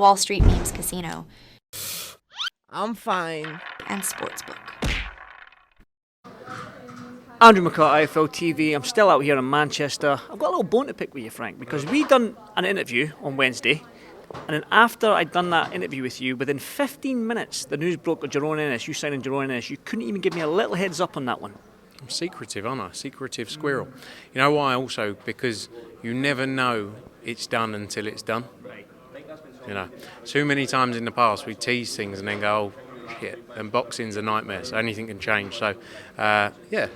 Wall Street Memes Casino, I'm fine. and Sportsbook. Andrew McCart, IFLTV. I'm still out here in Manchester. I've got a little bone to pick with you, Frank, because we done an interview on Wednesday, and then after I'd done that interview with you, within 15 minutes, the news broke of Jaron Ennis, you signing Jaron Ennis. You couldn't even give me a little heads up on that one. I'm secretive, aren't I? Secretive squirrel. You know why also? Because you never know it's done until it's done. Right. You know, too many times in the past we tease things and then go, oh, shit, and boxing's a nightmare, so anything can change. So, yeah,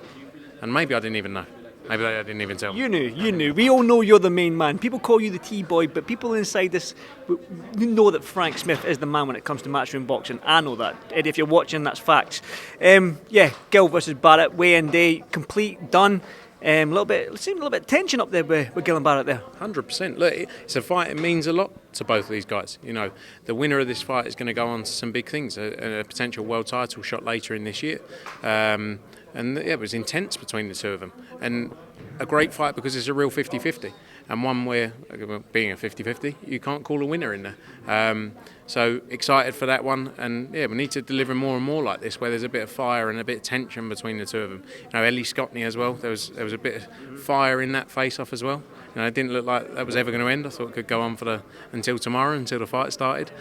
and maybe I didn't even know. Maybe I didn't even tell. You knew. We all know you're the main man. People call you the T-boy, but people inside this, you know that Frank Smith is the man when it comes to matchroom boxing. I know that. Eddie, if you're watching, that's facts. Yeah, Gill versus Barrett, weigh-in day, complete, done. Seemed a little bit of tension up there with Gill and Barrett there. 100%. Look, it's a fight. It means a lot to both of these guys. You know, the winner of this fight is going to go on to some big things, a potential world title shot later in this year. And yeah, it was intense between the two of them. And a great fight because it's a real 50-50. And one where, being a 50-50, you can't call a winner in there. So excited for that one. And yeah, we need to deliver more and more like this, where there's a bit of fire and a bit of tension between the two of them. You know, Ellie Scottney as well. There was a bit of fire in that face-off as well. You know, it didn't look like that was ever going to end. I thought it could go on until tomorrow, until the fight started.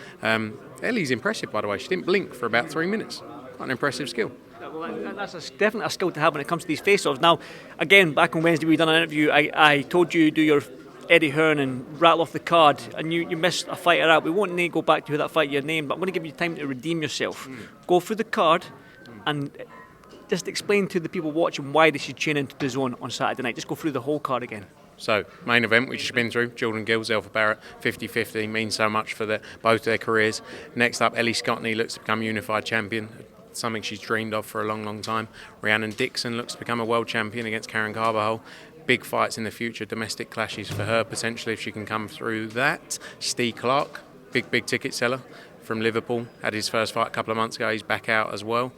Ellie's impressive, by the way. She didn't blink for about 3 minutes. Quite an impressive skill. Well, that's definitely a skill to have when it comes to these face-offs. Now, again, back on Wednesday we done an interview. I told you do your Eddie Hearn and rattle off the card, and you missed a fighter out. We won't go back to who that fight you named, but I'm going to give you time to redeem yourself. Go through the card and just explain to the people watching why they should tune into the Zone on Saturday night. Just go through the whole card again. So, main event, which you've been through, Jordan Gill, Zelfa Barrett, 50-50, means so much for both their careers. Next up, Ellie Scottney looks to become unified champion, something she's dreamed of for a long, long time. Rhiannon Dixon looks to become a world champion against Karen Carbajal. Big fights in the future, domestic clashes for her potentially if she can come through that. Steve Clark, big ticket seller from Liverpool, had his first fight a couple of months ago. He's back out as well.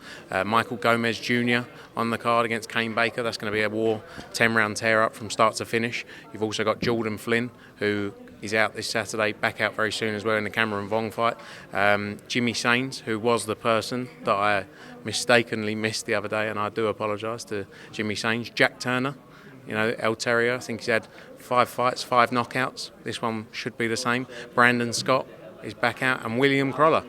Michael Gomez Jr. on the card against Kane Baker. That's going to be a war, 10-round tear-up from start to finish. You've also got Jordan Flynn, who is out this Saturday, back out very soon as well in the Cameron Vong fight. Jimmy Sains, who was the person that I mistakenly missed the other day, and I do apologise to Jimmy Sains. Jack Turner, you know, El Terrier, I think he's had 5 fights, 5 knockouts. This one should be the same. Brandon Scott is back out, and William Croller,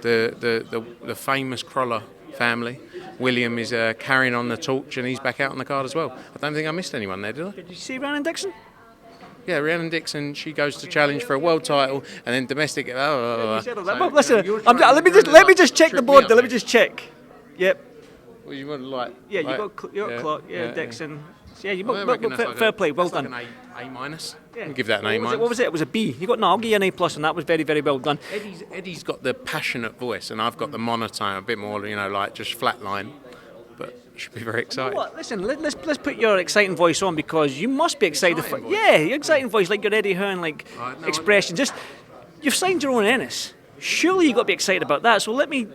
the famous Croller family. William is carrying on the torch, and he's back out on the card as well. I don't think I missed anyone there, did I? Did you see Rhiannon Dixon? Yeah, Rhiannon Dixon, she goes to challenge for a world title, and then domestic. Listen, let me just check the board there. Let me just check. Yep. Well, you want like? Yeah, like, you got Clark. Yeah, Dixon. Yeah, you I got reckon that's fair play. Well done. Like an A minus. Yeah. I'll give that an A minus. What was it? It was a B. I'll give you an A plus, and that was very, very well done. Eddie's got the passionate voice, and I've got the monotone, a bit more, you know, like just flatline. But you should be very excited. You know what? Listen, let's put your exciting voice on, because you must be excited. Yeah, your exciting voice, like your Eddie Hearn, expression. Just you've signed Jaron Ennis. Surely you got to be excited about that. So let me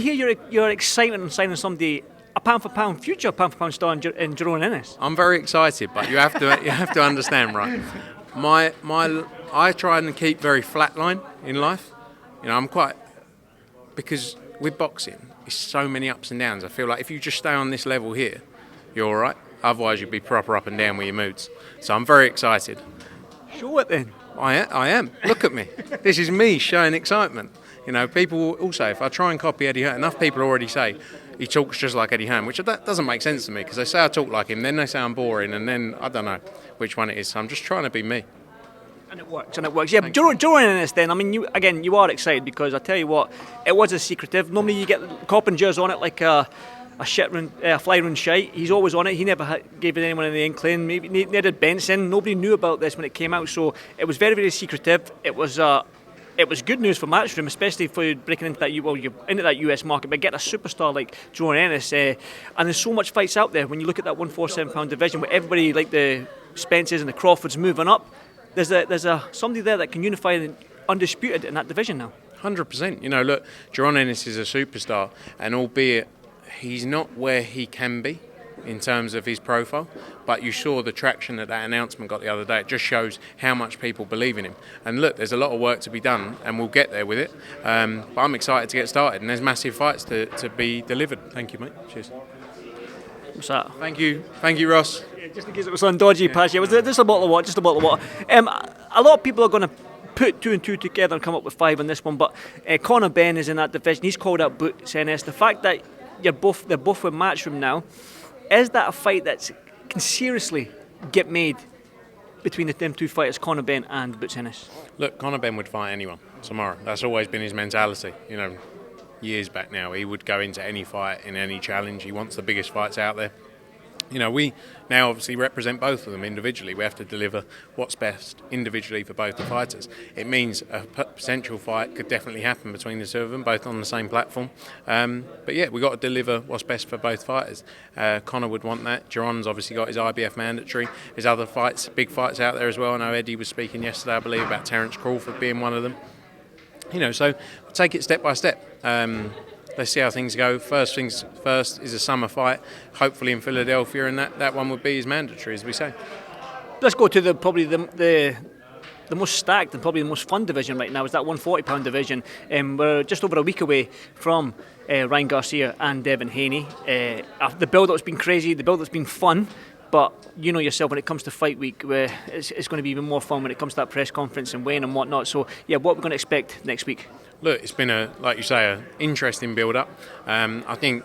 hear your excitement on signing somebody. A pound-for-pound future pound-for-pound star in Jaron Ennis. I'm very excited, but you have to understand, right? I try and keep very flatline in life. You know, because with boxing, it's so many ups and downs. I feel like if you just stay on this level here, you're all right. Otherwise, you'd be proper up and down with your moods. So I'm very excited. Show it then. I am. Look at me. This is me showing excitement. You know, people also, if I try and copy Eddie Hearn, enough people already say he talks just like Eddie Hearn, which that doesn't make sense to me, because they say I talk like him, then they say I'm boring, and then I don't know which one it is. So I'm just trying to be me. And it works. Yeah, but Jaron Ennis then, I mean, you are excited, because I tell you what, it was a secretive. Normally you get Coppinger's on it like a fly run shite. He's always on it. He never gave it anyone in the inkling. Maybe neither did Benson. Nobody knew about this when it came out, so it was very, very secretive. It was good news for Matchroom, especially for breaking into that into that US market. But get a superstar like Jaron Ennis, and there's so much fights out there. When you look at that 147-pound division, where everybody like the Spencers and the Crawfords moving up, there's somebody there that can unify and undisputed in that division now. 100%. You know, look, Jaron Ennis is a superstar, and albeit he's not where he can be, in terms of his profile, but you saw the traction that announcement got the other day. It just shows how much people believe in him. And look, there's a lot of work to be done, and we'll get there with it. But I'm excited to get started, and there's massive fights to be delivered. Thank you, mate. Cheers. What's that? Thank you, Ross. Yeah, just in case it was on dodgy patch. Yeah, it was just a bottle of water. Just a bottle of water. A lot of people are going to put 2 and 2 together and come up with 5 on this one, but Conor Benn is in that division. He's called out Boots Ennis. The fact that they're both in Matchroom now, is that a fight that can seriously get made between them two fighters, Conor Benn and Boots Ennis? Look, Conor Benn would fight anyone tomorrow. That's always been his mentality. Years back now, he would go into any fight in any challenge. He wants the biggest fights out there. We now obviously represent both of them individually. We have to deliver what's best individually for both the fighters. It means a potential fight could definitely happen between the two of them, both on the same platform. But yeah, we've got to deliver what's best for both fighters. Conor would want that. Jaron's obviously got his IBF mandatory. There's other fights, big fights out there as well. I know Eddie was speaking yesterday, I believe, about Terence Crawford being one of them. So take it step by step. Let's see how things go. First things first is a summer fight, hopefully in Philadelphia, and that one would be his mandatory, as we say. Let's go to probably the most stacked and probably the most fun division right now is that 140-pound division. We're just over a week away from Ryan Garcia and Devin Haney. The build-up's been crazy, the build-up's been fun, but you know yourself when it comes to fight week, it's going to be even more fun when it comes to that press conference and weighing and whatnot. So yeah, what we're going to expect next week? Look, it's been like you say, an interesting build-up. I think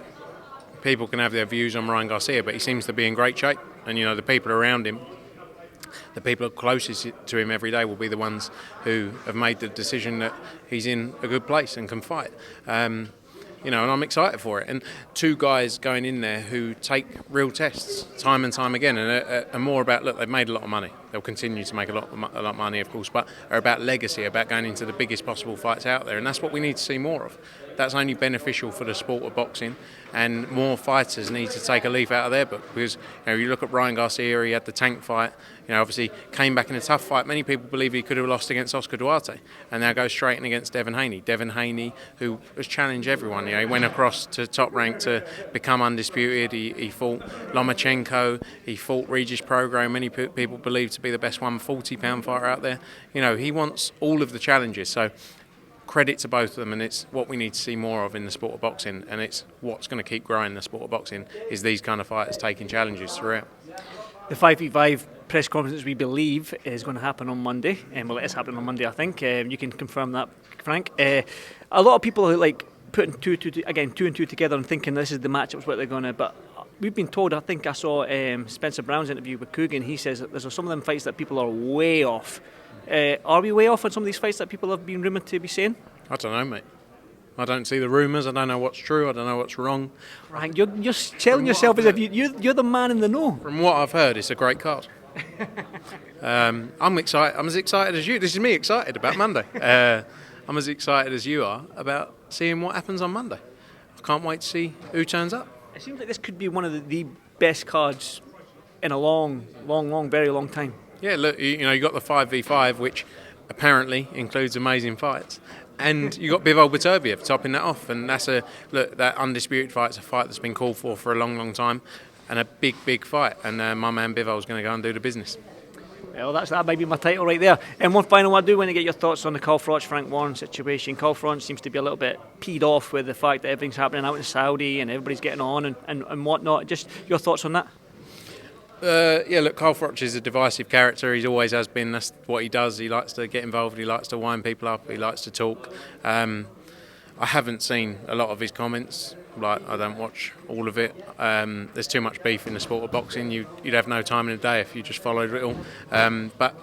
people can have their views on Ryan Garcia, but he seems to be in great shape. And, the people around him, the people closest to him every day will be the ones who have made the decision that he's in a good place and can fight. And I'm excited for it. And 2 guys going in there who take real tests time and time again and are more about, look, they've made a lot of money. They'll continue to make a lot of money, of course, but are about legacy, about going into the biggest possible fights out there. And that's what we need to see more of. That's only beneficial for the sport of boxing, and more fighters need to take a leaf out of their book, because you look at Ryan Garcia, he had the tank fight, obviously came back in a tough fight. Many people believe he could have lost against Oscar Duarte, and now goes straight in against Devin Haney. Devin Haney, who has challenged everyone. He went across to top rank to become undisputed. He fought Lomachenko, he fought Regis Prograis, many people believe to be the best 140-pound fighter out there. He wants all of the challenges. So credit to both of them, and it's what we need to see more of in the sport of boxing, and it's what's going to keep growing the sport of boxing is these kind of fighters taking challenges throughout. The 5v5 press conference, we believe, is going to happen on Monday, and well, it is happening on Monday, I think. You can confirm that, Frank. A lot of people who like putting 2 and 2 together and thinking this is the matchups what they're going to, but we've been told, I think I saw Spencer Brown's interview with Coogan, he says that there's some of them fights that people are way off. Are we way off on some of these fights that people have been rumoured to be saying? I don't know, mate. I don't see the rumours. I don't know what's true. I don't know what's wrong. Frank, you're telling yourself as if you're the man in the know. From what I've heard, it's a great card. I'm excited. I'm as excited as you. This is me excited about Monday. I'm as excited as you are about seeing what happens on Monday. I can't wait to see who turns up. It seems like this could be one of the best cards in a very long time. Yeah, look, you got the 5v5, which apparently includes amazing fights, and you got Bivol Beterbiev topping that off, and that undisputed fight's a fight that's been called for a long time, and a big fight, and my man Bivol's going to go and do the business. Well, that might be my title right there. And one final one, I do want to get your thoughts on the Carl Froch, Frank Warren situation. Carl Froch seems to be a little bit peed off with the fact that everything's happening out in Saudi and everybody's getting on and whatnot. Just your thoughts on that? Look, Carl Froch is a divisive character. He always has been. That's what he does. He likes to get involved. He likes to wind people up. He likes to talk. I haven't seen a lot of his comments. I don't watch all of it. There's too much beef in the sport of boxing. You'd have no time in the day if you just followed it all. But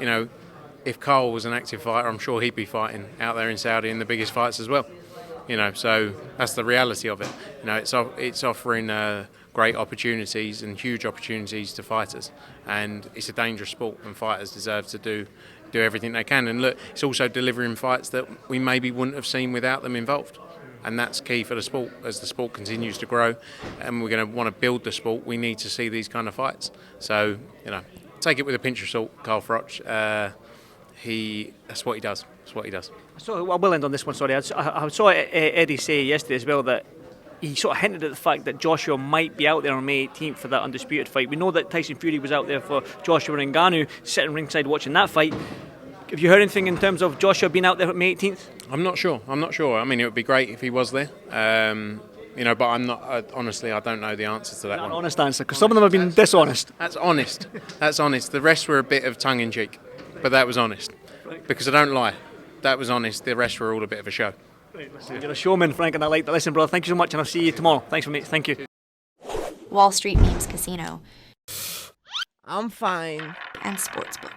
if Carl was an active fighter, I'm sure he'd be fighting out there in Saudi in the biggest fights as well. So that's the reality of it. It's offering great opportunities and huge opportunities to fighters, and it's a dangerous sport, and fighters deserve to do everything they can. And look, it's also delivering fights that we maybe wouldn't have seen without them involved, and that's key for the sport. As the sport continues to grow and we're going to want to build the sport, we need to see these kind of fights. So take it with a pinch of salt, Carl Froch. That's what he does. So I will end on this one. Sorry, I saw Eddie say yesterday as well that he sort of hinted at the fact that Joshua might be out there on May 18th for that undisputed fight. We know that Tyson Fury was out there for Joshua and Ngannou, sitting ringside watching that fight. Have you heard anything in terms of Joshua being out there on May 18th? I'm not sure. I mean, it would be great if he was there. But I'm not. Honestly, I don't know the answer to that Not one. an honest answer, because some of them have been dishonest. That's honest. That's honest. The rest were a bit of tongue in cheek, but that was honest. Because I don't lie. That was honest. The rest were all a bit of a show. You're a showman, Frank, and I like that. Listen, brother, thank you so much, and I'll see you tomorrow. Thanks for me. Thank you. Wall Street Memes Casino I'm fine. and Sportsbook.